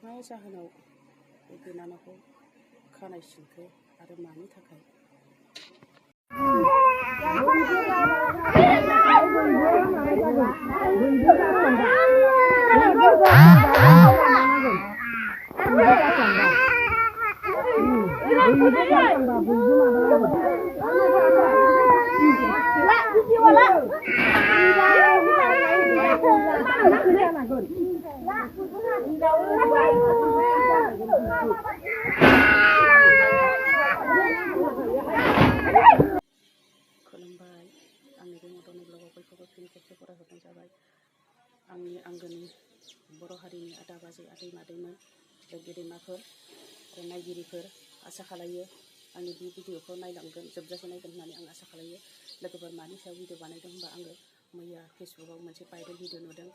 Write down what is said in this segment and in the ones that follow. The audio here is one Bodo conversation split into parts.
मा जाहोनाव बे बिनानावखौ खानाय सिनखो आरो मानि थाखाय खुलुमबाय आंनि बे मदननि ब्लगाव बयखौबो फिन खेबसे फरायहरनाय जाबाय। आंनि आंगोनि बर' हारिनि आदा बाजै आदै मादैमोन गेदेमाफोर आरो नायगिरिफोर आसा खालायो आंनि बे भिडिअखौ नायलांगोन जोबजासे नायगोन होननानै आं आसा खालायो। लोगोफोर मानि सायाव भिडिअ बानायदों होनबा आङो मैया फेसबुकाव मोनसे भाइरेल भिडिअ नुदों।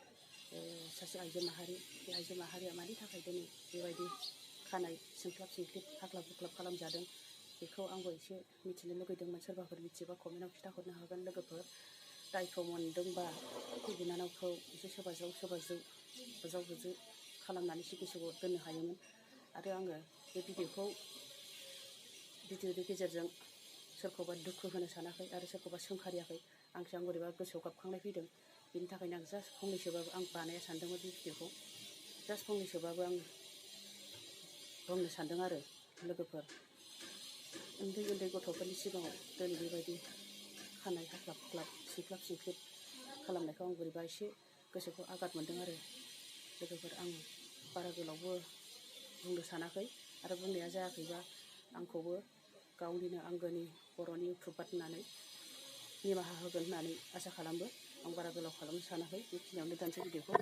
सासे आइजो माहारि बे आइजो माहारिया मानि थाखाय दिनै बेबायदि खानाय सिनख्लाब सिनख्लिब हाख्लाब हुख्लाब खालामजादों बेखौ आंबो एसे मिथिनो लुगैदोंमोन। सोरबाफोर मिथियोबा कमेन्टआव खिन्थाहरनो हागोन। लोगोफोर दायखौ मोनदोंबा बे बिनानावखौ एसे सोबाज्राव बुजाव बुजि खालामनानै सिगिसोआव दोननो हायोमोन। आरो आङो बे भिडिअनि गेजेरजों सोरखौबा दुखु होनो सानाखै आरो सोरखौबा सोंखारियाखै। आं बोरैबा गोसोआव गाबखांनाय फैदों। बिनि थाखायनो आं जास्ट फंनैसोबाबो आं बानाया सानदोंमोन बे भिडिअखौ जास्ट फंनैसोबाबो आं बुंनो सानदों आरो लोगोफोर उन्दै उन्दै गथ'फोरनि सिगाङाव दिनै बेबायदि खानाय हाख्लाब हुख्लाब सिख्लाब सिंख्लिब खालामनायखौ आं बोरैबा एसे गोसोखौ आघात मोनदों आरो लोगोफोर आं बारा गोलावबो बुंनो सानाखै आरो बुंनाया जायाखैबा आंखौबो गावनिनो आंगोनि बर'नि इउटुबार होननानै निमाहा होगोन होननानै आसा खालामो। आं बारा गोलाव खालामनो सानाखै। बेखिनियावनो दोनसै भिडिअखौ।